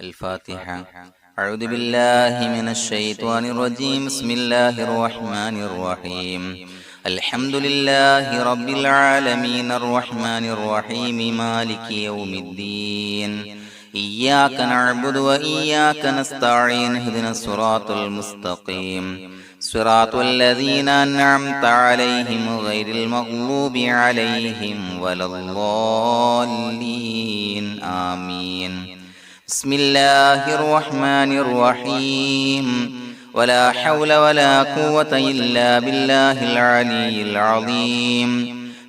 الفاتحة. أعوذ بالله من الشيطان الرجيم. بسم الله الرحمن الرحيم. الحمد لله رب العالمين الرحمن الرحيم مالك يوم الدين. إياك نعبد وإياك نستعين. اهدنا الصراط المستقيم صراط الذين أنعمت عليهم غير المغضوب عليهم ولا الضالين. آمين. بسم الله الرحمن الرحيم. ولا حول ولا قوة إلا بالله العلي العظيم.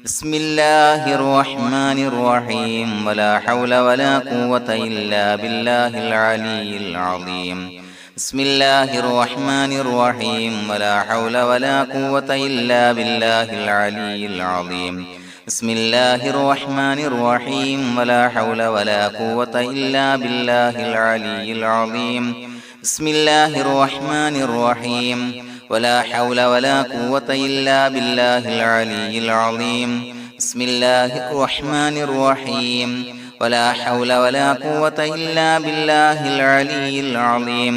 بسم الله الرحمن الرحيم. ولا حول ولا قوة إلا بالله العلي العظيم. بسم الله الرحمن الرحيم. ولا حول ولا قوة إلا بالله العلي العظيم. بسم الله الرحمن الرحيم. ولا حول ولا قوة إلا بالله العلي العظيم. بسم الله الرحمن الرحيم. ولا حول ولا قوة إلا بالله العلي العظيم. بسم الله الرحمن الرحيم. ولا حول ولا قوة إلا بالله العلي العظيم.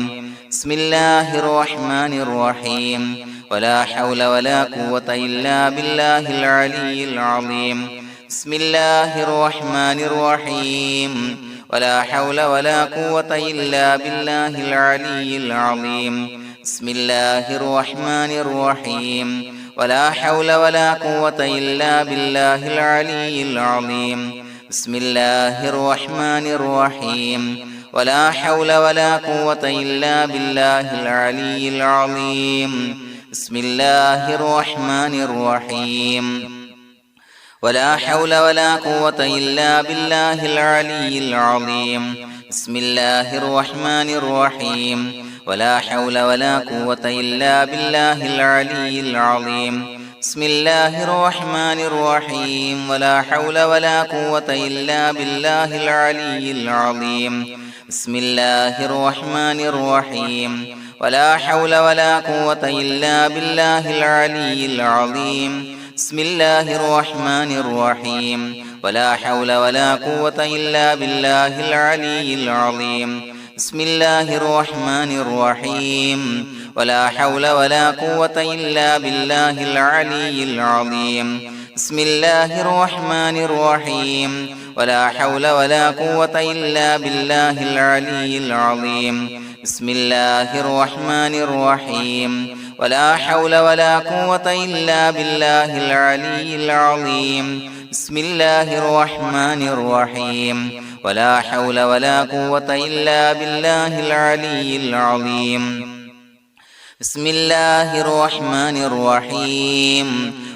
بسم الله الرحمن الرحيم. ولا حول ولا قوة إلا بالله العلي العظيم. بسم الله الرحمن الرحيم. ولا حول ولا قوة إلا بالله العلي العظيم. بسم الله الرحمن الرحيم. ولا حول ولا قوة إلا بالله العلي العظيم. بسم الله الرحمن الرحيم. ولا حول ولا قوة إلا بالله العلي العظيم. بسم الله الرحمن الرحيم. ولا حول ولا قوة إلا بالله العلي العظيم. بسم الله الرحمن الرحيم. ولا حول ولا قوة إلا بالله العلي العظيم. بسم الله الرحمن الرحيم. ولا حول ولا قوة إلا بالله العلي العظيم. بسم الله الرحمن الرحيم. ولا حول ولا قوة إلا بالله العلي العظيم. بسم الله الرحمن الرحيم. ولا حول ولا قوة إلا بالله العلي العظيم. بسم الله الرحمن الرحيم. ولا حول ولا قوة إلا بالله العلي العظيم. بسم الله الرحمن الرحيم. ولا حول ولا قوة إلا بالله العلي العظيم. بسم الله الرحمن الرحيم. ولا حول ولا قوة إلا بالله العلي العظيم. بسم الله الرحمن الرحيم. ولا حول ولا قوة إلا بالله العلي العظيم. بسم الله الرحمن الرحيم.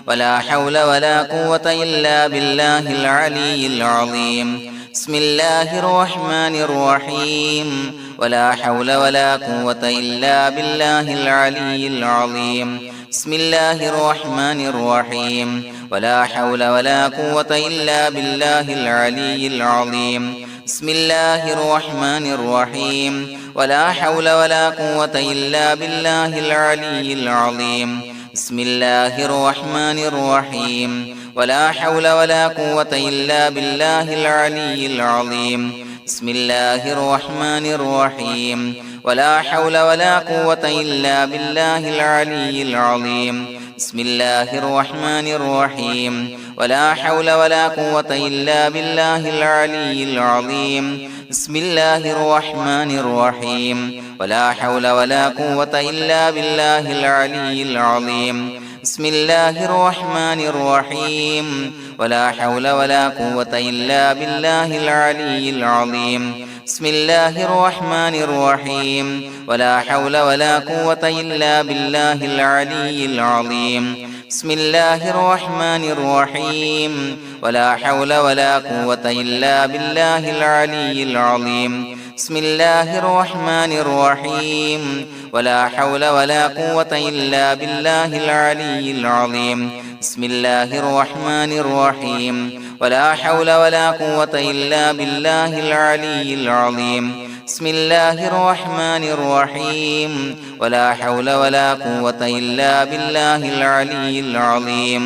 ولا حول ولا قوة إلا بالله العلي العظيم. بسم الله الرحمن الرحيم. ولا حول ولا قوة إلا بالله العلي العظيم. بسم الله الرحمن الرحيم. ولا حول ولا قوة إلا بالله العلي العظيم. بسم الله الرحمن الرحيم. ولا حول ولا قوة إلا بالله العلي العظيم. بسم الله الرحمن الرحيم. ولا حول ولا قوة إلا بالله العلي العظيم. بسم الله الرحمن الرحيم. ولا حول ولا قوة إلا بالله العلي العظيم. بسم الله الرحمن الرحيم. ولا حول ولا قوة إلا بالله العلي العظيم. بسم الله الرحمن الرحيم. ولا حول ولا قوة إلا بالله العلي العظيم. بسم الله الرحمن الرحيم. ولا حول ولا قوة إلا بالله العلي العظيم. بسم الله الرحمن الرحيم. ولا حول ولا قوة إلا بالله العلي العظيم. بسم الله الرحمن الرحيم. ولا حول ولا قوة إلا بالله العلي العظيم. بسم الله الرحمن الرحيم. ولا حول ولا قوة إلا بالله العلي العظيم. بسم الله الرحمن الرحيم. ولا حول ولا قوة إلا بالله العلي العظيم. بسم الله الرحمن الرحيم. ولا حول ولا قوة إلا بالله العلي العظيم.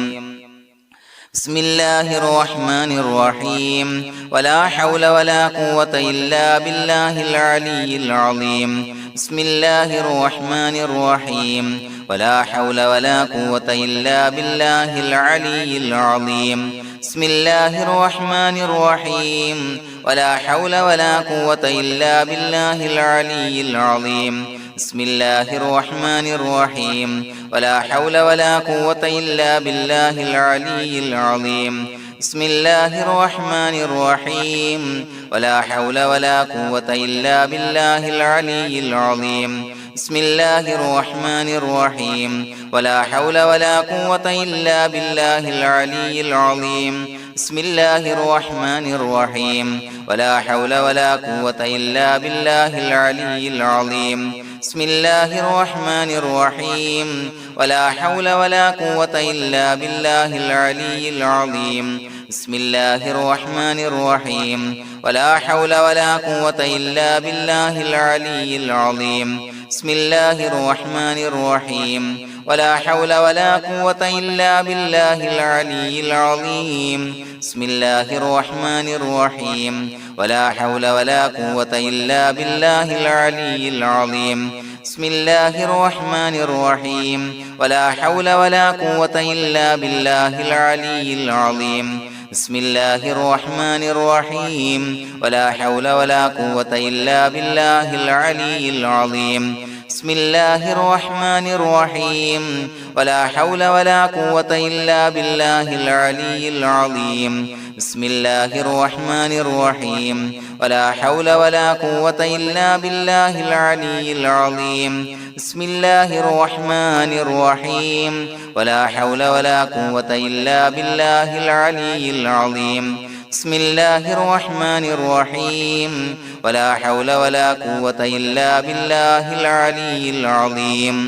بسم الله الرحمن الرحيم ولا حول ولا قوة إلا بالله العلي العظيم بسم الله الرحمن الرحيم ولا حول ولا قوة إلا بالله العلي العظيم بسم الله الرحمن الرحيم ولا حول ولا قوة إلا بالله العلي العظيم بسم الله الرحمن الرحيم ولا حول ولا قوة إلا بالله العلي العظيم بسم الله الرحمن الرحيم ولا حول ولا قوة إلا بالله العلي العظيم بسم الله الرحمن الرحيم ولا حول ولا قوة إلا بالله العلي العظيم بسم الله الرحمن الرحيم ولا حول ولا قوة إلا بالله العلي العظيم بسم الله الرحمن الرحيم ولا حول ولا قوة إلا بالله العلي العظيم بسم الله الرحمن الرحيم ولا حول ولا قوة إلا بالله العلي العظيم بسم الله الرحمن الرحيم ولا حول ولا قوة إلا بالله العلي العظيم بسم الله الرحمن الرحيم ولا حول ولا قوة إلا بالله العلي العظيم بسم الله الرحمن الرحيم ولا حول ولا قوة إلا بالله العلي العظيم بسم الله الرحمن الرحيم ولا حول ولا قوة إلا بالله العلي العظيم بسم الله الرحمن الرحيم ولا حول ولا قوة إلا بالله العلي العظيم بسم الله الرحمن الرحيم ولا حول ولا قوة إلا بالله العلي العظيم بسم الله الرحمن الرحيم ولا حول ولا قوة إلا بالله العلي العظيم بسم الله الرحمن الرحيم ولا حول ولا قوة إلا بالله العلي العظيم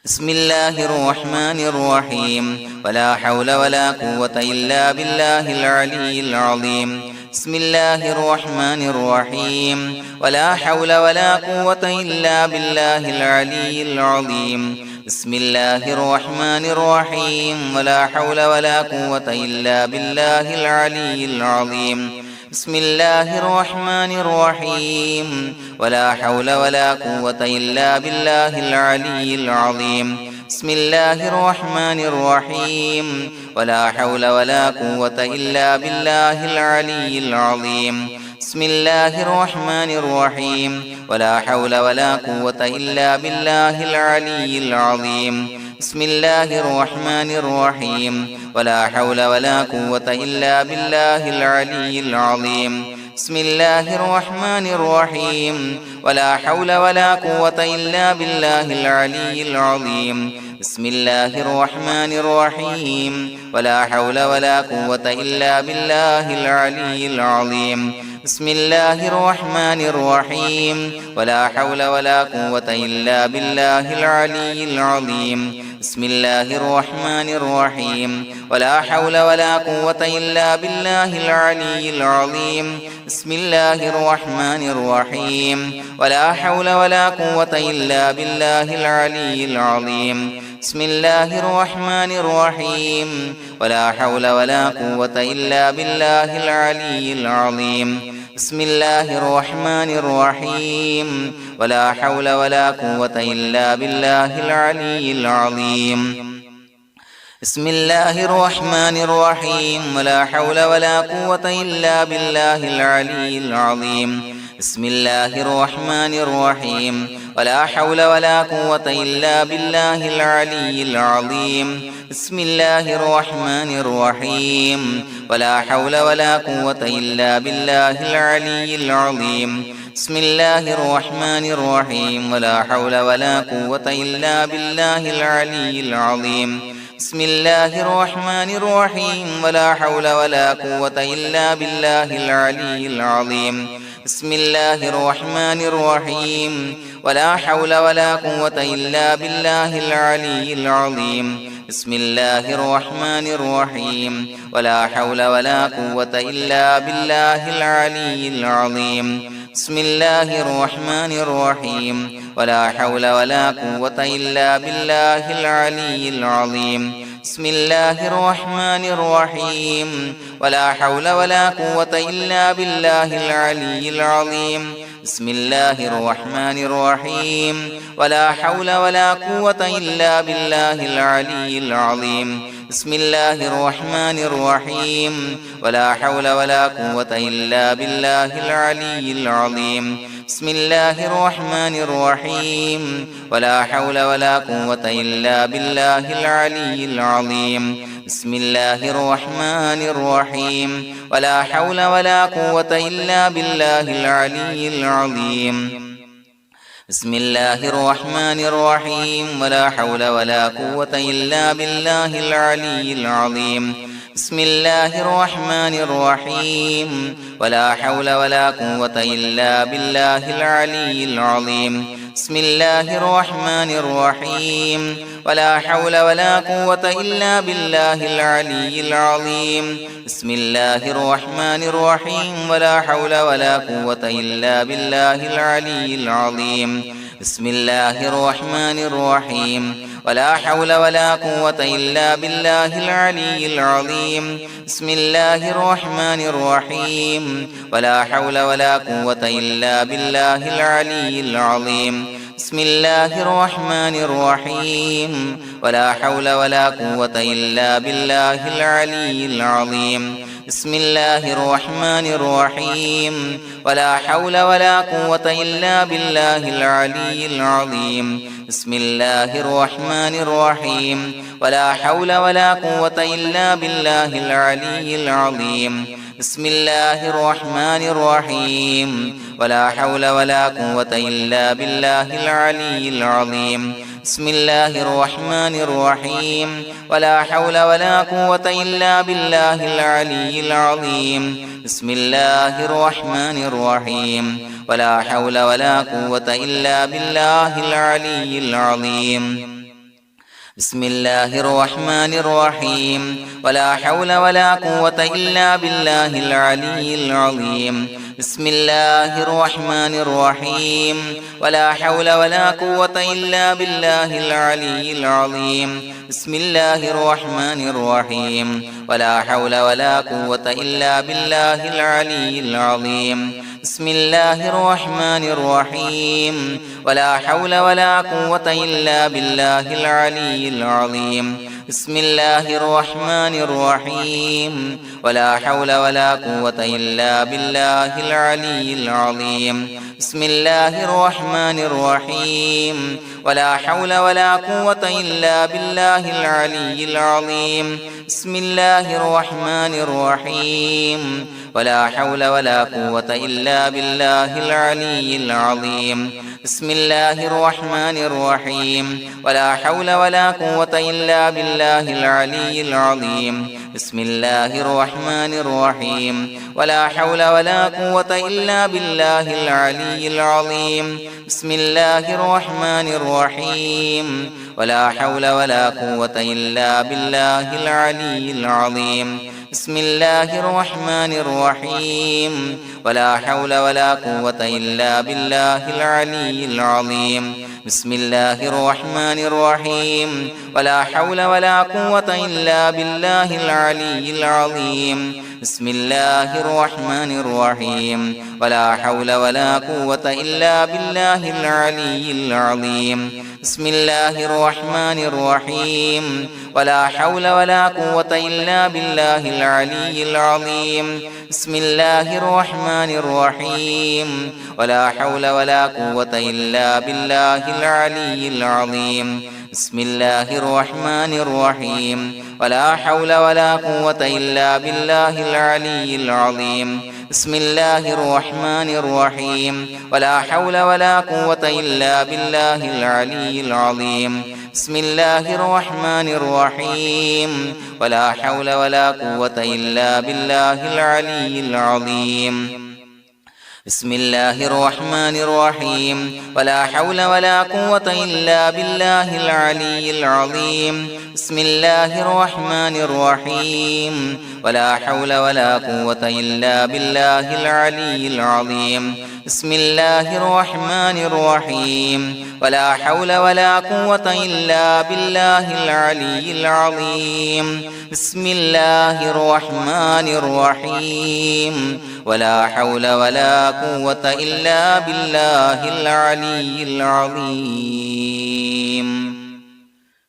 بسم الله الرحمن الرحيم ولا حول ولا قوة إلا بالله العلي العظيم بسم الله الرحمن الرحيم ولا حول ولا قوة إلا بالله العلي العظيم بسم الله الرحمن الرحيم ولا حول ولا قوة إلا بالله العلي العظيم بسم الله الرحمن الرحيم ولا حول ولا قوة إلا بالله العلي العظيم بسم الله الرحمن الرحيم ولا حول ولا قوة إلا بالله العلي العظيم بسم الله الرحمن الرحيم ولا حول ولا قوة إلا بالله العلي العظيم بسم الله الرحمن الرحيم ولا حول ولا قوة إلا بالله العلي العظيم بسم الله الرحمن الرحيم ولا حول ولا قوة إلا بالله العلي العظيم بسم الله الرحمن الرحيم ولا حول ولا قوة إلا بالله العلي العظيم بسم الله الرحمن الرحيم ولا حول ولا قوة إلا بالله العلي العظيم بسم الله الرحمن الرحيم ولا حول ولا قوة إلا بالله العلي العظيم بسم الله الرحمن الرحيم ولا حول ولا قوة إلا بالله العلي العظيم بسم الله الرحمن الرحيم ولا حول ولا قوة إلا بالله العلي العظيم بسم الله الرحمن الرحيم ولا حول ولا قوة إلا بالله العلي العظيم بسم الله الرحمن الرحيم ولا حول ولا قوة إلا بالله العلي العظيم بسم الله الرحمن الرحيم ولا حول ولا قوة إلا بالله العلي العظيم بسم الله الرحمن الرحيم ولا حول ولا قوة إلا بالله العلي العظيم بسم الله الرحمن الرحيم ولا حول ولا قوة إلا بالله العلي العظيم بسم الله الرحمن الرحيم ولا حول ولا قوة إلا بالله العلي العظيم بسم الله الرحمن الرحيم ولا حول ولا قوة إلا بالله العلي العظيم بسم الله الرحمن الرحيم ولا حول ولا قوة إلا بالله العلي العظيم بسم الله الرحمن الرحيم ولا حول ولا قوة إلا بالله العلي العظيم بسم الله الرحمن الرحيم ولا حول ولا قوة إلا بالله العلي العظيم بسم الله الرحمن الرحيم ولا حول ولا قوة إلا بالله العلي العظيم بسم الله الرحمن الرحيم ولا حول ولا قوة إلا بالله العلي العظيم بسم الله الرحمن الرحيم ولا حول ولا قوة إلا بالله العلي العظيم بسم الله الرحمن الرحيم ولا حول ولا قوة إلا بالله العلي العظيم بسم الله الرحمن الرحيم ولا حول ولا قوة إلا بالله العلي العظيم بسم الله الرحمن الرحيم ولا حول ولا قوة إلا بالله العلي العظيم بسم الله الرحمن الرحيم ولا حول ولا قوة إلا بالله العلي العظيم بسم الله الرحمن الرحيم ولا حول ولا قوة إلا بالله العلي العظيم بسم الله الرحمن الرحيم ولا حول ولا قوة إلا بالله العلي العظيم بسم الله الرحمن الرحيم ولا حول ولا قوة إلا بالله العلي العظيم بسم الله الرحمن الرحيم ولا حول ولا قوة إلا بالله العلي العظيم بسم الله الرحمن الرحيم ولا حول ولا قوة إلا بالله العلي العظيم بسم الله الرحمن الرحيم ولا حول ولا قوة إلا بالله العلي العظيم بسم الله الرحمن الرحيم ولا حول ولا قوة إلا بالله العلي العظيم بسم الله الرحمن الرحيم ولا حول ولا قوة إلا بالله العلي العظيم بسم الله الرحمن الرحيم ولا حول ولا قوة إلا بالله العلي العظيم بسم الله الرحمن الرحيم ولا حول ولا قوة إلا بالله العلي العظيم بسم الله الرحمن الرحيم ولا حول ولا قوة إلا بالله العلي العظيم بسم الله الرحمن الرحيم ولا حول ولا قوة إلا بالله العلي العظيم بسم الله الرحمن الرحيم ولا حول ولا قوة إلا بالله العلي العظيم بسم الله الرحمن الرحيم ولا حول ولا قوة إلا بالله العلي العظيم بسم الله الرحمن الرحيم ولا حول ولا قوة إلا بالله العلي العظيم بسم الله الرحمن الرحيم ولا حول ولا قوة إلا بالله العلي العظيم بسم الله الرحمن الرحيم ولا حول ولا قوة إلا بالله العلي العظيم بسم الله الرحمن الرحيم ولا حول ولا قوة إلا بالله العلي العظيم بسم الله الرحمن الرحيم ولا حول ولا قوة إلا بالله العلي العظيم بسم الله الرحمن الرحيم ولا حول ولا قوة إلا بالله العلي العظيم بسم الله الرحمن الرحيم ولا حول ولا قوة إلا بالله العلي العظيم بسم الله الرحمن الرحيم ولا حول ولا قوة إلا بالله العلي العظيم بسم الله الرحمن الرحيم ولا حول ولا قوة إلا بالله العلي العظيم بسم الله الرحمن الرحيم ولا حول ولا قوة إلا بالله العلي العظيم بسم الله الرحمن الرحيم ولا حول ولا قوة إلا بالله العلي العظيم بسم الله الرحمن الرحيم ولا حول ولا قوة إلا بالله العلي العظيم بسم الله الرحمن الرحيم ولا حول ولا قوة إلا بالله العلي العظيم بسم الله الرحمن الرحيم ولا حول ولا قوة إلا بالله العلي العظيم بسم الله الرحمن الرحيم ولا حول ولا قوة إلا بالله العلي العظيم بسم الله الرحمن الرحيم ولا حول ولا قوة إلا بالله العلي العظيم بسم الله الرحمن الرحيم ولا حول ولا قوة إلا بالله العلي العظيم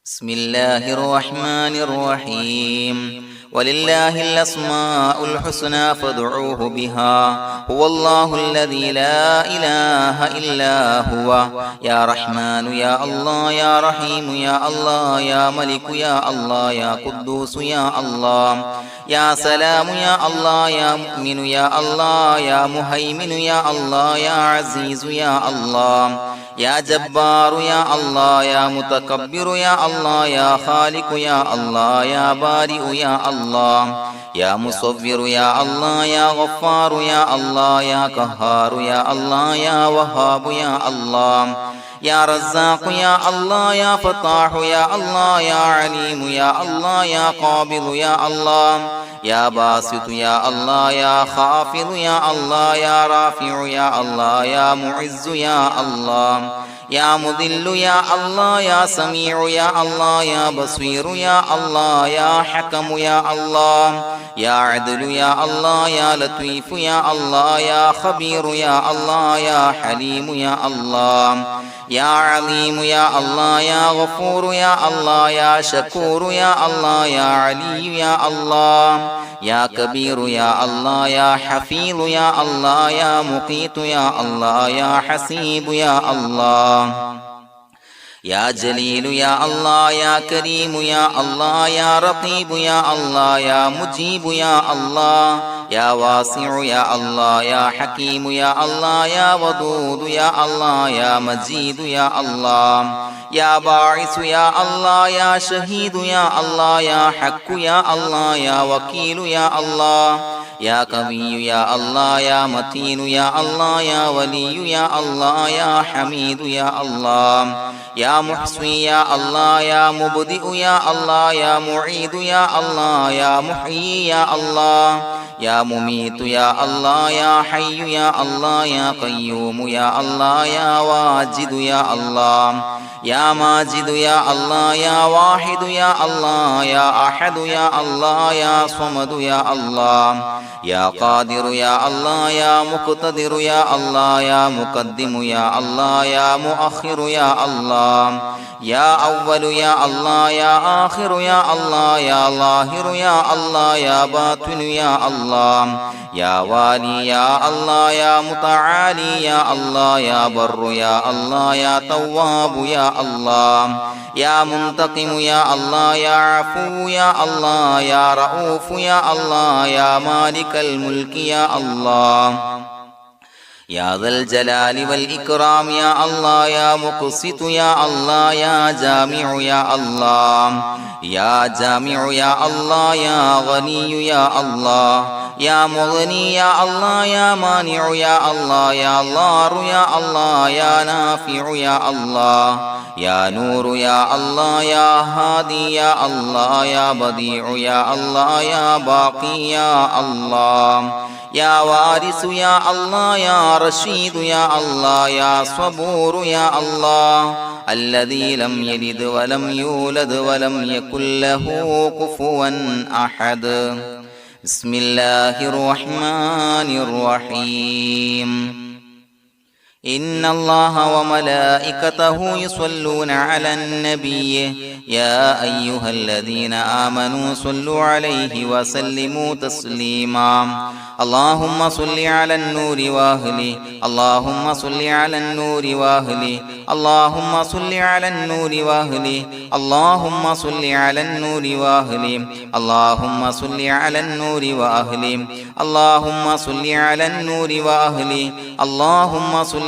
بسم الله الرحمن الرحيم ولله الأسماء الحسنى فادعوه بها هو الله الذي لا إله إلا هو يا رحمن يا الله يا رحيم يا الله يا ملك يا الله يا قدوس يا الله يا سلام يا الله يا مؤمن يا الله يا مهيمن يا الله يا عزيز يا الله يا جبار يا الله يا متكبر يا الله يا خالق يا الله يا بارئ يا الله يا مصور يا الله يا غفار يا الله يا قهار يا الله يا وهاب يا الله يا رزاق يا الله يا فتاح يا الله يا عليم يا الله يا قابض يا الله يا باسط يا الله يا خافض يا الله يا رافع يا الله يا معز يا الله يا مذل يا الله يا سميع يا الله يا بصير يا الله يا حكم يا الله يا عدل يا الله يا لطيف يا الله يا خبير يا الله يا حليم يا الله يا عليم يا الله يا غفور يا الله يا شكور يا الله يا علي يا الله يا كبير يا الله يا حفيظ يا الله يا مقيت يا الله يا حسيب يا الله يا جليل يا الله يا كريم يا الله يا رقيب يا الله يا مجيب يا الله يا واسع يا الله يا حكيم يا الله يا ودود يا الله يا مجيد يا الله يا باعث يا الله يا شهيد يا الله يا حق يا الله يا وكيل يا الله يا قوي يا الله يا متين يا الله يا ولي يا الله يا حميد يا الله يا محصي يا الله يا مبدئ يا الله يا معيد يا الله يا محيي يا الله يا مميت يا الله يا حي يا الله يا قيوم يا الله يا واجد يا الله يا ماجد يا الله يا واحد يا الله يا أحد يا الله يا صمد يا الله يا قادر يا الله يا مقتدر يا الله يا مقدم يا الله يا مؤخر يا الله يا أول يا الله يا آخر يا الله يا ظاهر يا الله يا باطن يا الله يا والي يا الله يا متعالي يا الله يا بر يا الله يا تواب يا الله يا منتقم يا الله يا عفو يا الله يا رؤوف يا الله يا مالك الملك يا الله يا ذا الجلال والإكرام يا الله يا مقسط يا الله يا جامع يا الله يا جامع يا الله يا غني يا الله يا مغني يا الله يا مانع يا الله يا ضار يا الله يا نافع يا الله يا نور يا الله يا هادي يا الله يا بديع يا الله يا باقي يا الله يا وارث يا الله يا رشيد يا الله يا صبور يا الله الذي لم يلد ولم يولد ولم يكن له كفوا أحد بسم الله الرحمن الرحيم إن الله وملائكته يصلون على النبي يا أيها الذين آمنوا صلوا عليه وسلموا تسليما اللهم صل على النور وأهله اللهم صل على النور وأهله اللهم صل على النور وأهله اللهم صل على النور وأهله اللهم صل على النور وأهله اللهم صل على النور وأهله اللهم صل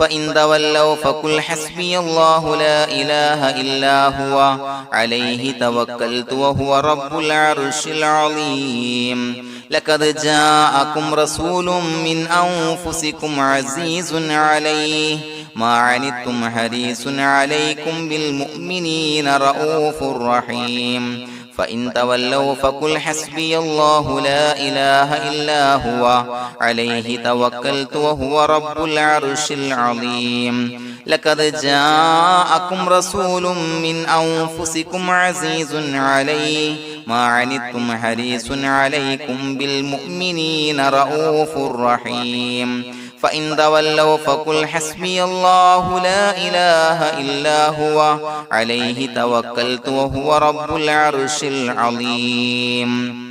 فإن تولوا فقل حسبي الله لا إله إلا هو عليه توكلت وهو رب العرش العظيم لقد جاءكم رسول من أنفسكم عزيز عليه ما عنتم حريص عليكم بالمؤمنين رؤوف رحيم فإن تولوا فقل حسبي الله لا إله إلا هو عليه توكلت وهو رب العرش العظيم لقد جاءكم رسول من أنفسكم عزيز عليه ما عنتم حريص عليكم بالمؤمنين رؤوف رحيم فإن تولوا فقل حسبي الله لا إله إلا هو عليه توكلت وهو رب العرش العظيم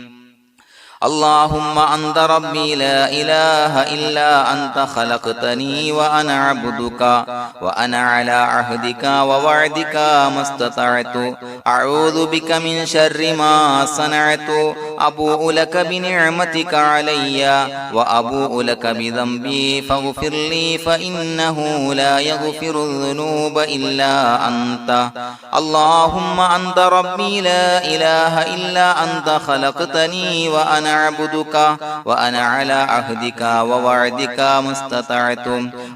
اللهم أنت ربي لا إله إلا أنت خلقتني وأنا عبدك وأنا على عهدك ووعدك ما استطعت أعوذ بك من شر ما صنعت أبوء لك بنعمتك علي وأبوء لك بذنبي فاغفر لي فإنه لا يغفر الذنوب إلا أنت اللهم أنت ربي لا إله إلا أنت خلقتني وأنا عبدك وأنا على عهدك ووعدك ما استطعت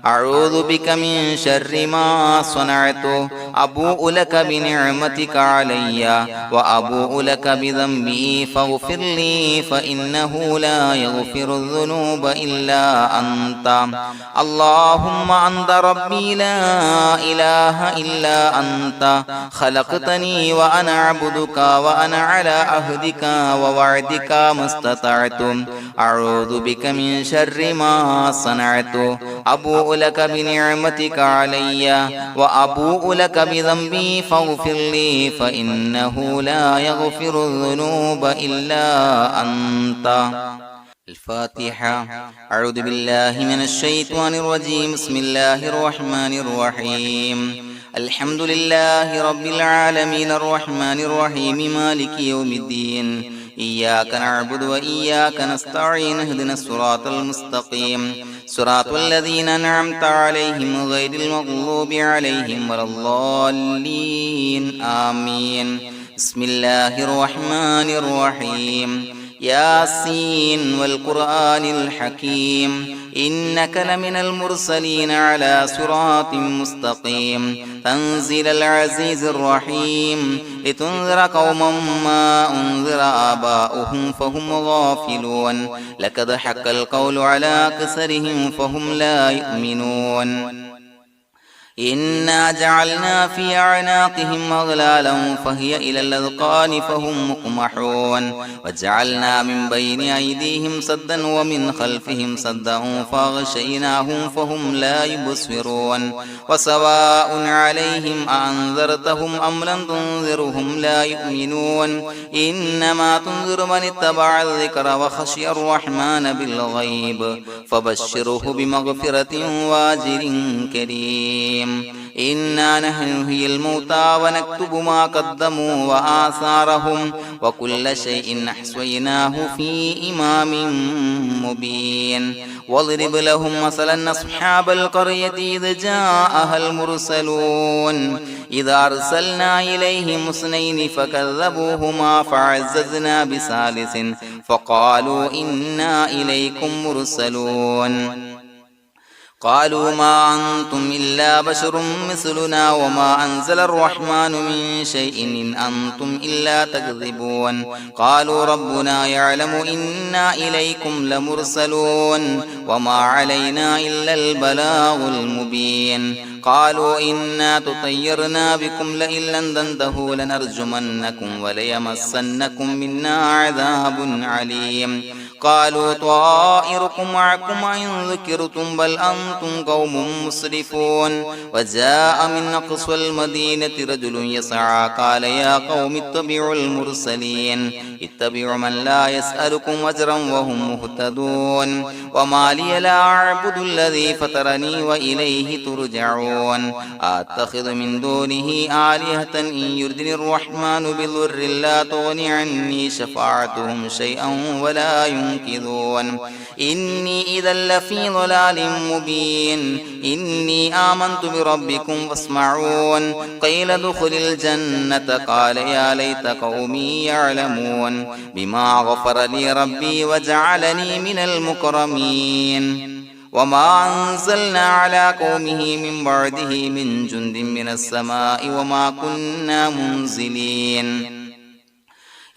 أعوذ بك من شر ما صنعت أبوء لك بنعمتك علي وأبوء لك بذنبي فاغفر لي فإنه لا يغفر الذنوب إلا أنت اللهم أنت ربي لا إله إلا أنت خلقتني وأنا عبدك وأنا على عهدك ووعدك ما استطعت أعوذ بك من شر ما صنعت أبوء لك بنعمتك علي وأبوء لك بذنبي فاغفر لي فإنه لا يغفر الذنوب إلا أنت الفاتحة أعوذ بالله من الشيطان الرجيم بسم الله الرحمن الرحيم الحمد لله رب العالمين الرحمن الرحيم مالك يوم الدين إياك نعبد وإياك نستعين اهدنا الصراط المستقيم صراط الذين أنعمت عليهم غير المغضوب عليهم ولا الضالين آمين بسم الله الرحمن الرحيم ياسين والقرآن الحكيم إنك لمن المرسلين على صراط مستقيم تنزيل العزيز الرحيم لتنذر قوما ما أنذر آباؤهم فهم غافلون لقد حق القول على أكثرهم فهم لا يؤمنون إنا جعلنا في أعناقهم أغلالا فهي إلى الأذقان فهم مقمحون وجعلنا من بين أيديهم سدا ومن خلفهم سدا فأغشيناهم فهم لا يبصرون وسواء عليهم أأنذرتهم أم لم تنذرهم لا يؤمنون إنما تنذر من اتبع الذكر وخشي الرحمن بالغيب فبشره بمغفرة وأجر كريم إنا نحن نحيي الموتى ونكتب ما قدموا وآثارهم وكل شيء أحصيناه في إمام مبين واضرب لهم مثلا أصحاب القرية إذ جاءها المرسلون إذا أرسلنا إليهم اثنين فكذبوهما فعززنا بثالث فقالوا إنا إليكم مرسلون قالوا ما أنتم إلا بشر مثلنا وما أنزل الرحمن من شيء إن أنتم إلا تكذبون قالوا ربنا يعلم إنا إليكم لمرسلون وما علينا إلا البلاغ المبين قالوا إنا تطيرنا بكم لئن لم تنتهوا لنرجمنكم وليمسنكم منا عذاب عليم قالوا طائركم معكم إن ذكرتم بل أنتم قوم مسرفون وجاء من أقصى المدينة رجل يسعى قال يا قوم اتبعوا المرسلين اتبعوا من لا يسألكم أجرا وهم مهتدون وما لي لا أعبد الذي فطرني وإليه ترجعون أتخذ من دونه آلهة إن يردني الرحمن بضر لا تغني عني شفاعتهم شيئا ولا ينصرون ينكثون إني إذا لفي ضلال مبين إني آمنت بربكم فاسمعون قيل ادخل الجنة قال يا ليت قومي يعلمون بما غفر لي ربي وجعلني من المكرمين وما أنزلنا على قومه من بعده من جند من السماء وما كنا منزلين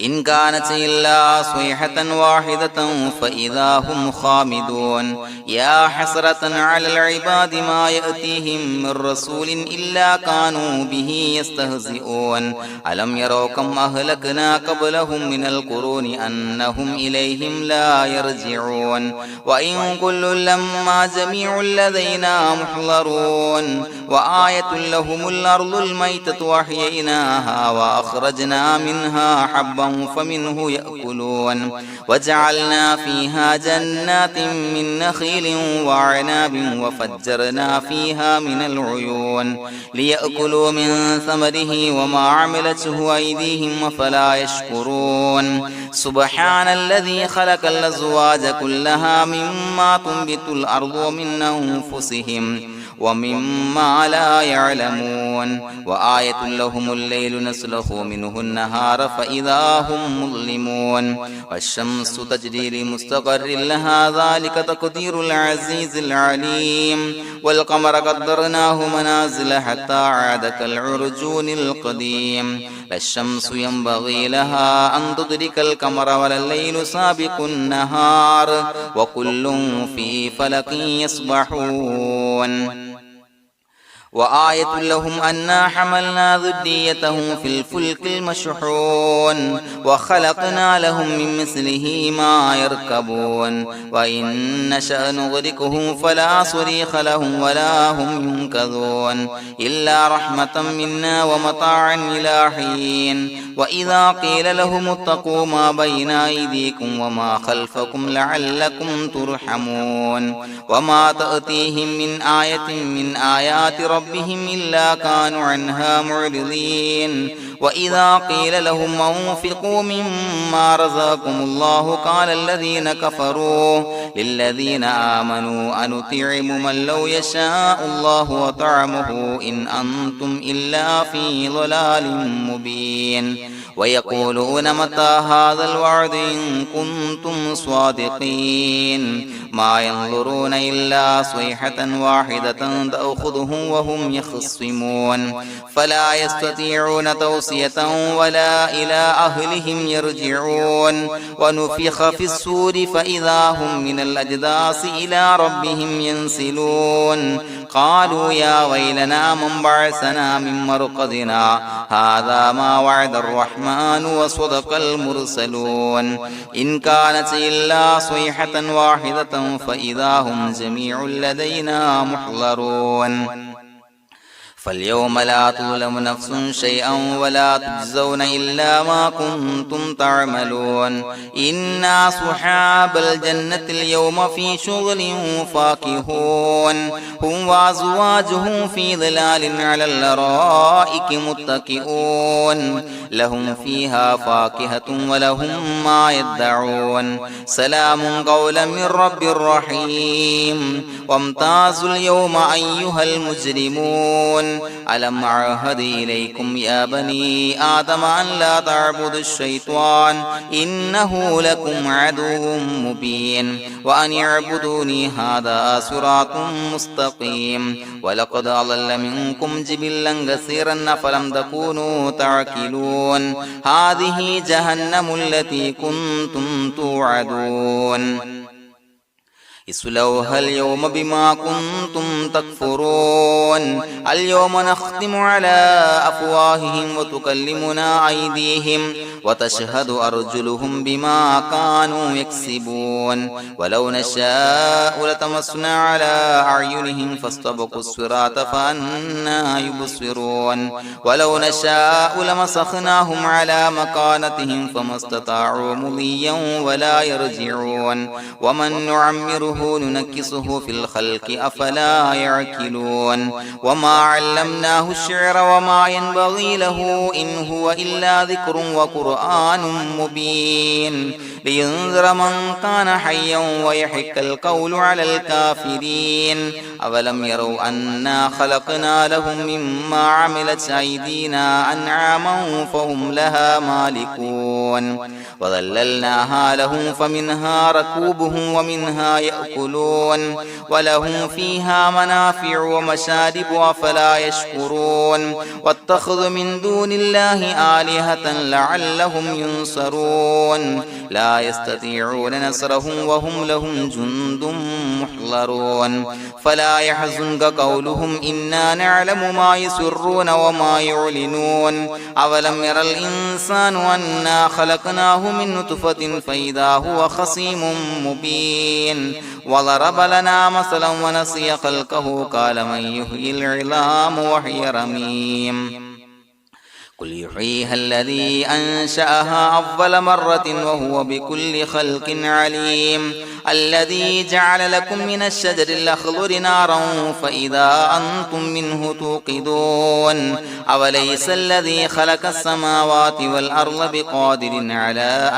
إن كانت إلا صيحة واحدة فإذا هم خامدون يا حسرة على العباد ما يأتيهم من رسول إلا كانوا به يستهزئون ألم يروا كم أهلكنا قبلهم من القرون أنهم إليهم لا يرجعون وإن كل لما جميع لدينا محضرون وآية لهم الأرض الميتة وأحييناها وأخرجنا منها حبا فمنه يأكلون وجعلنا فيها جنات من نخيل وعناب وفجرنا فيها من العيون ليأكلوا من ثمره وما عملته أيديهم فلا يشكرون سبحان الذي خلق الأزواج كلها مما تنبت الأرض ومن أنفسهم ومما لا يعلمون وآية لهم الليل نسلخ منه النهار فإذا هم مظلمون والشمس تجري لمستقر لها ذلك تقدير العزيز العليم والقمر قدرناه منازل حتى عاد كالعرجون القديم لا الشمس ينبغي لها أن تدرك القمر ولا الليل سابق النهار وكل في فلك يسبحون وآية لهم أنا حملنا ذريتهم في الفلك المشحون وخلقنا لهم من مثله ما يركبون وإن نشأ نغرقهم فلا صريخ لهم ولا هم ينقذون إلا رحمة منا ومتاعا إلى حين وإذا قيل لهم اتقوا ما بين أيديكم وما خلفكم لعلكم ترحمون وما تأتيهم من آية من آيات ربهم إلا كانوا عنها معرضين وإذا قيل لهم انفقوا مما رزقكم الله قال الذين كفروا للذين آمنوا أنطعم من لو يشاء الله وطعمه إن أنتم إلا في ضلال مبين ويقولون متى هذا الوعد إن كنتم صادقين ما ينظرون إلا صيحة واحدة تأخذهم وهم يخصمون فلا يستطيعون توصية ولا إلى أهلهم يرجعون ونفخ في الصور فإذا هم من الأجداث إلى ربهم ينسلون قالوا يا ويلنا من بعثنا من مرقدنا هذا ما وعد الرحمن وصدق المرسلون إن كانت إلا صيحة واحدة فإذا هم جميع لدينا محضرون فاليوم لا تظلم نفس شيئا ولا تجزون إلا ما كنتم تعملون إنا أصحاب الجنة اليوم في شغل فاكهون هم وأزواجهم في ظلال على الأرائك متكئون لهم فيها فاكهة ولهم ما يدعون سلام قولا من رب رحيم وامتازوا اليوم أيها المجرمون ألم أعهد إليكم يا بني آدم أن لا تعبدوا الشيطان إنه لكم عدو مبين وأن اعبدوني هذا صراط مستقيم ولقد أضل منكم جبلا كثيرا فلم تكونوا تعقلون هذه جهنم التي كنتم توعدون اصلوها اليوم بما كنتم تكفرون اليوم نختم على أفواههم وتكلمنا أيديهم وتشهد أرجلهم بما كانوا يكسبون ولو نشاء لتمسنا على أعينهم فاستبقوا الصراط فأنى يبصرون ولو نشاء لمسخناهم على مكانتهم فما استطاعوا مضيا ولا يرجعون ومن نعمره نعمره ننكسه في الخلق أفلا يعقلون وما علمناه الشعر وما ينبغي له إن هو إلا ذكر وقرآن مبين لينذر من كان حيا ويحق القول على الكافرين أولم يروا أنا خلقنا لهم مما عملت أيدينا أنعاما فهم لها مالكون وظللناها لهم فمنها ركوبهم ومنها يأكلون ولهم فيها منافع ومشارب أفلا يشكرون واتخذوا من دون الله آلهة لعلهم ينصرون لا يستطيعون نصرهم وهم لهم جند محضرون فلا يحزنك قولهم إنا نعلم ما يسرون وما يعلنون أولم ير الإنسان أنا خلقناه من نطفة فإذا هو خصيم مبين وضرب لنا مثلا ونسي خلقه قال من يحيي العظام وهي رميم قل يحييها الذي أنشأها أول مرة وهو بكل خلق عليم الذي جعل لكم من الشجر الأخضر نارا فإذا أنتم منه توقدون أوليس الذي خلق السماوات والأرض بقادر على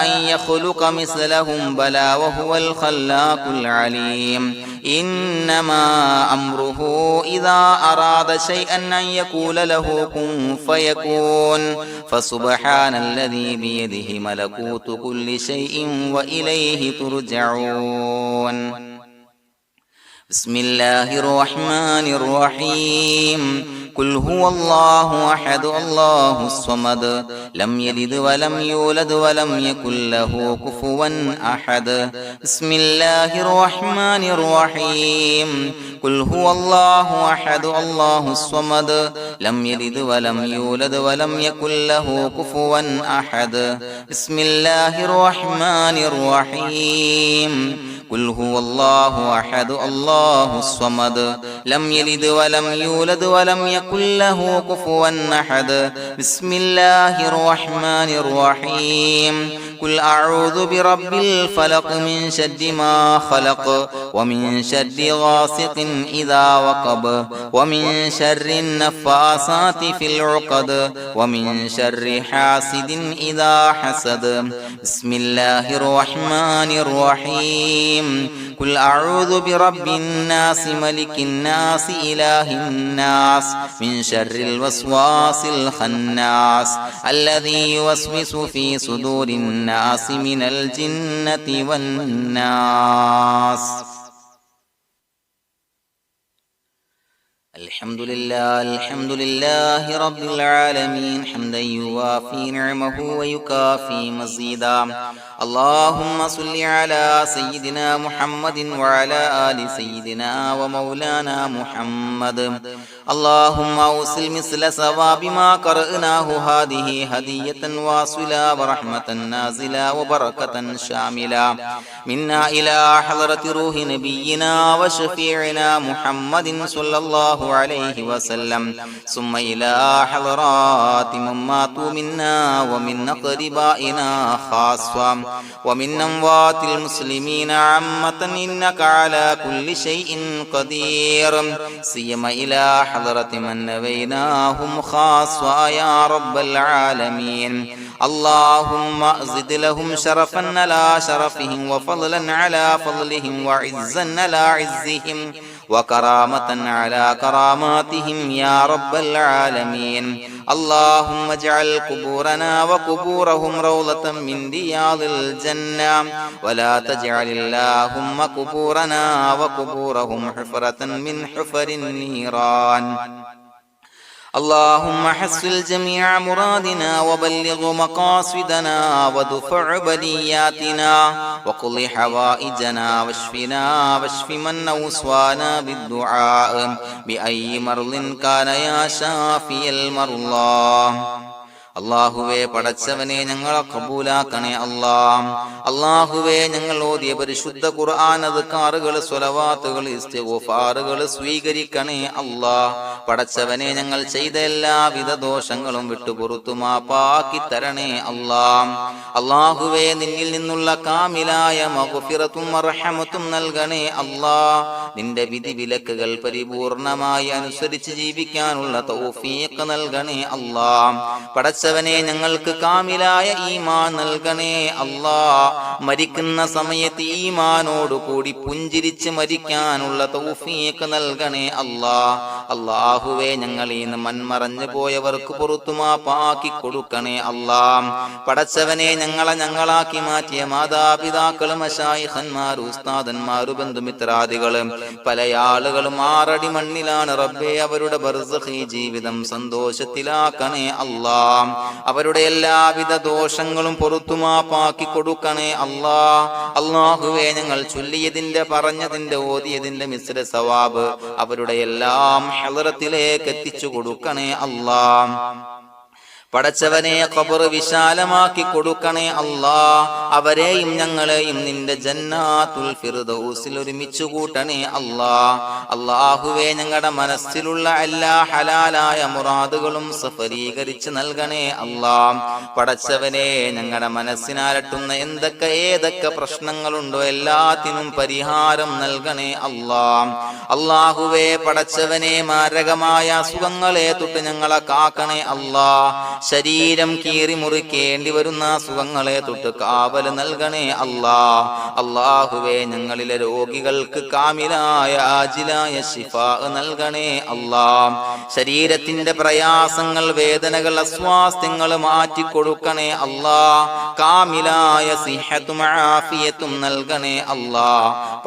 أن يخلق مثلهم بلى وهو الخلاق العليم إنما أمره إذا أراد شيئا أن يقول له كن فيكون فسبحان الذي بيده ملكوت كل شيء وإليه ترجعون بسم الله الرحمن الرحيم قل هو الله أحد الله الصمد لم يلد ولم يولد ولم يكن له كفوا أحد بسم الله الرحمن الرحيم قل هو الله أحد الله الصمد لم يلد ولم يولد ولم يكن له كفوا أحد بسم الله الرحمن الرحيم قل هو الله أحد الله الصمد لم يلد ولم يولد ولم يكن له كفوا أحد بسم الله الرحمن الرحيم قل أعوذ برب الفلق من شر ما خلق ومن شر غاسق إذا وقب ومن شر النفاثات في العقد ومن شر حاسد إذا حسد بسم الله الرحمن الرحيم قل أعوذ برب الناس ملك الناس إله الناس من شر الوسواس الخناس الذي يوسوس في صدور الناس من الجنة والناس الحمد لله رب العالمين حمدا يوافي نعمه ويكافي مزيدا اللهم صل على سيدنا محمد وعلى آل سيدنا ومولانا محمد اللهم أوصل مثل ثواب ما قرأناه هذه هدية واصلة ورحمة نازلة وبركة شاملة منا إلى حضرة روح نبينا وشفيعنا محمد صلى الله عليه وسلم ثم إلى حضرات من ماتوا منا ومن أقربائنا خاصة ومن أموات المسلمين عامة إنك على كل شيء قدير سيما إلى حضرة من نبيناهم خاصة يا رب العالمين اللهم زد لهم شرفا على شرفهم وفضلا على فضلهم وعزا على عزهم وكرامة على كراماتهم يا رب العالمين اللهم اجعل قبورنا وقبورهم روضة من رياض الجنة ولا تجعل اللهم قبورنا وقبورهم حفرة من حفر النيران اللهم حصل جميع مرادنا وبلغ مقاصدنا ودفع بلياتنا وقض حوائجنا واشفنا واشف من أوصانا بالدعاء بأي مرض كان يا شافي المرضى അല്ലാഹുവേ പടച്ചവനെ ഞങ്ങളെ ഖബൂലാക്കണേ അല്ലാ. അല്ലാഹുവേ ഞങ്ങൾ ഓതിയ പരിശുദ്ധ ഖുർആൻ അദ്കാറുകൾ സ്വലവാത്തുകൾ ഇസ്തിഗ്ഫാറുകൾ സ്വീകരിക്കണേ അല്ലാ. പടച്ചവനെ ഞങ്ങൾ ചെയ്ത എല്ലാവിധ ദോഷങ്ങളും വിട്ടുപുറത്തു മാപ്പാക്കി തരണേ അല്ലാ. അല്ലാഹുവേ നിന്നിൽ നിന്നുള്ള കാമിലായ മഗ്ഫിറത്തും റഹ്മത്തും നൽകണേ അല്ലാ. നിന്റെ വിധി വിലക്കുകൾ പരിപൂർണമായി അനുസരിച്ച് ജീവിക്കാനുള്ള തൗഫീഖ് നൽകണേ അല്ലാ. പടച്ചവനെ ഞങ്ങൾക്ക് കാമിലായ ഈമാൻ നൽകണേ അല്ലാ. മരിക്കുന്ന സമയത്ത് ഈമാനോട് കൂടി പുഞ്ചിരിച്ച് മരിക്കാനുള്ള തൗഫീഖ് നൽകണേ അല്ലാ. അല്ലാഹുവേ ഞങ്ങളിൽ നിന്ന് മൺമറഞ്ഞു പോയവർക്ക് പുറത്തു മാപ്പാക്കി കൊടുക്കണേ അല്ലാ. പടച്ചവനെ ഞങ്ങളാക്കി മാറ്റിയ മാതാപിതാക്കളും മശായിഖന്മാരും ഉസ്താദന്മാരും ബന്ധുമിത്രാദികളും പല ആളുകളും 6 അടി മണ്ണിലാണ് റബ്ബേ. അവരുടെ ബർസഖി ജീവിതം സന്തോഷത്തിലാക്കണേ അല്ലാ. അവരുടെ എല്ലാവിധ ദോഷങ്ങളും പുറത്തു മാപ്പാക്കി കൊടുക്കണേ അല്ലാ. അല്ലാഹുവേ ഞങ്ങൾ ചൊല്ലിയതിന്റെ പറഞ്ഞതിന്റെ ഓതിയതിന്റെ മിശ്ര സവാബ് അവരുടെ എല്ലാം ഹളറത്തിലേക്ക് എത്തിച്ചു കൊടുക്കണേ അല്ലാ. പടച്ചവനെ ഖബർ വിശാലമാക്കി കൊടുക്കണേ അല്ലാ. അവരെയും ഞങ്ങളെയും നിന്റെ ജന്നാത്തുൽ ഫിർദൗസിൽ ഒരുമിച്ച് കൂട്ടണേ അല്ലാ. അല്ലാഹുവേ ഞങ്ങളുടെ മനസ്സിലുള്ള എല്ലാ ഹലാലായ മുറാദുകളും സഫലീകരിച്ച് നൽകണേ അല്ലാ. പടച്ചവനെ ഞങ്ങളുടെ മനസ്സിനാലട്ടുന്ന ഏതൊക്കെ പ്രശ്നങ്ങളുണ്ടോ എല്ലാത്തിനും പരിഹാരം നൽകണേ അല്ലാ. അല്ലാഹുവേ പടച്ചവനെ മാരകമായ അസുഖങ്ങളെ തൊട്ട് ഞങ്ങളെ കാക്കണേ അല്ലാ. ശരീരം കീറി മുറിക്കേണ്ടി വരുന്ന അസുഖങ്ങളെ തൊട്ട് കാവൽ നൽകണേ അല്ലാ. അല്ലാഹുവേ ഞങ്ങളിലെ രോഗികൾക്ക് കാമിലായ ആജിലായ ശിഫാ നൽകണേ അല്ലാ. ശരീരത്തിന്റെ പ്രയാസങ്ങൾ വേദനകൾ അസ്വാസ്ഥ്യങ്ങൾ മാറ്റിക്കൊടുക്കണേ അല്ലാ. കാമിലായ സിഹത്തും ആഫിയത്തും നൽകണേ അല്ലാ.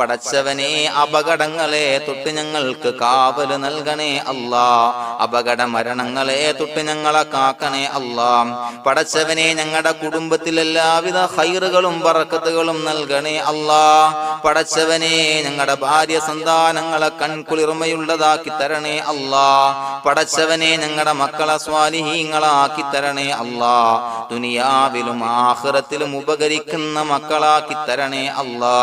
പടച്ചവനെ അപകടങ്ങളെ തൊട്ട് ഞങ്ങൾക്ക് കാവൽ നൽകണേ അല്ലാ. അപകട മരണങ്ങളെ തൊട്ട് ഞങ്ങളെ കാക്കണേ അല്ലാ. പടച്ചവനെ ഞങ്ങളുടെ കുടുംബത്തിൽ എല്ലാവിധ ഖൈറുകളും ബറക്കത്തുകളും നൽകണേ അല്ലാ. പടച്ചവനെ ഞങ്ങളുടെ ഭാര്യ സന്താനങ്ങളെ കൺകുളിർമയുള്ളതാക്കി തരണേ അല്ലാ. പടച്ചവനെ ഞങ്ങളുടെ മക്കളെ സ്വാലിഹീങ്ങളാക്കി തരണേ അല്ലാ. ദുനിയാവിലും ആഖിറത്തിലും ഉപകരിക്കുന്ന മക്കളാക്കി തരണേ അല്ലാ.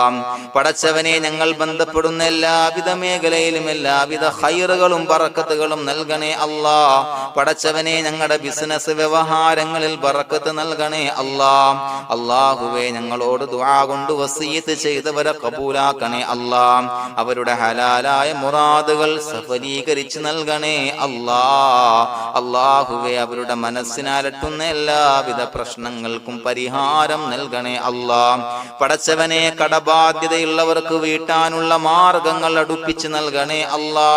പടച്ചവനെ ഞങ്ങൾ ബന്ധപ്പെടുന്ന എല്ലാവിധ മേഖലയിലും എല്ലാവിധ ഖൈറുകളും ബറക്കത്തുകളും നൽകണേ അല്ലാ. പടച്ചവനെ ഞങ്ങളുടെ ബിസിനസ് വ്യവഹാരങ്ങളിൽ ബറക്കത്ത് നൽകണേ അല്ലാ. അല്ലാഹുവേ ഞങ്ങളോട് ദുആ കൊണ്ട് വസിയത്ത് ചെയ്തവരെ കബൂലാക്കണേ അല്ലാ. അവരുടെ ഹലാലായ മുറാദുകൾ സഫലീകരിച്ച് നൽകണേ അല്ലാ. അല്ലാഹുവേ അവരുടെ മനസ്സിനാലട്ടുന്ന എല്ലാവിധ പ്രശ്നങ്ങൾക്കും പരിഹാരം നൽകണേ അല്ലാ. പടച്ചവനെ കടബാധ്യതയുള്ളവർക്ക് വീട്ടാനുള്ള മാർഗങ്ങൾ അടുപ്പിച്ച് നൽകണേ അല്ലാ.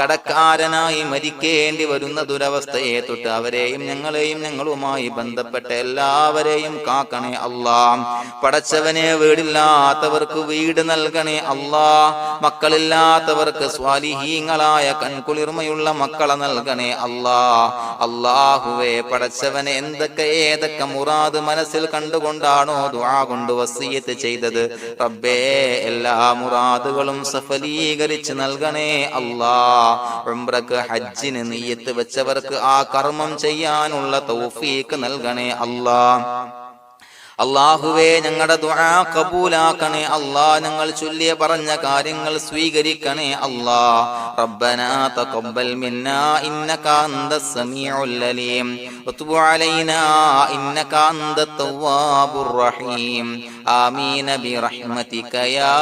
കടക്കാരനായി മരിക്കേണ്ടി വരുന്ന ദുരവസ്ഥയെ തൊട്ട് അവരെയും ഞങ്ങളെയും ഞങ്ങളുമായി ബന്ധപ്പെട്ട എല്ലാവരെയും കാക്കണേ അല്ലാ. പടച്ചവനെ വീടില്ലാത്തവർക്ക് വീട് നൽകണേ അല്ലാ. മക്കളില്ലാത്തവർക്ക് സ്വാലിഹീങ്ങളായ കൺകുളിർമയുള്ള മക്കളെ നൽകണേ അല്ലാ. അല്ലാഹുവേ പടച്ചവനെ ഏതൊക്കെ മുറാദ് മനസ്സിൽ കണ്ടുകൊണ്ടാണോ ദുആ കൊണ്ട് വസിയത്ത് ചെയ്തത് റബ്ബേ എല്ലാ മുറാദുകളും സഫലീകരിച്ച് നൽകണേ അല്ലാ. ഉംറക്ക് ഹജ്ജിന് നിയ്യത്ത് വെച്ചവർക്ക് ആ കർമ്മം ചെയ്യാനുള്ള തൗഫീഖ് നൽകണേ അല്ലാ. അല്ലാഹുവേ ഞങ്ങളുടെ ദുആ ഖബൂലാക്കണേ അല്ലാ. ഞങ്ങൾ ചൊല്ലിയ പറഞ്ഞ കാര്യങ്ങൾ സ്വീകരിക്കണേ അല്ലാ. റബ്ബനാ തഖബ്ബൽ മിന്നാ ഇന്നക അന്തസ് സമീഉൽ അലീം വതുബ് അലൈനാ ഇന്നക അന്തത് തവ്വാബുർ റഹീം. ആമീൻ ബിറഹ്മതിക യാ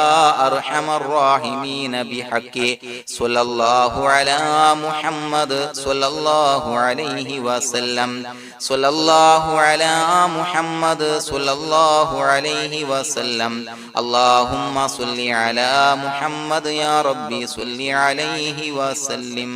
അർഹമർ റഹീമീൻ ബിഹഖി സ്വല്ലല്ലാഹു അലാ മുഹമ്മദ് സ്വല്ലല്ലാഹു അലൈഹി വസല്ലം. സ്വല്ലല്ലാഹു അലാ മുഹമ്മദ് സ്വല്ലല്ലാഹു അലൈഹി വസല്ലം. അല്ലാഹുമ്മ സ്വല്ലി അലാ മുഹമ്മദ് യാ റബ്ബി സ്വല്ലി അലൈഹി വസല്ലം.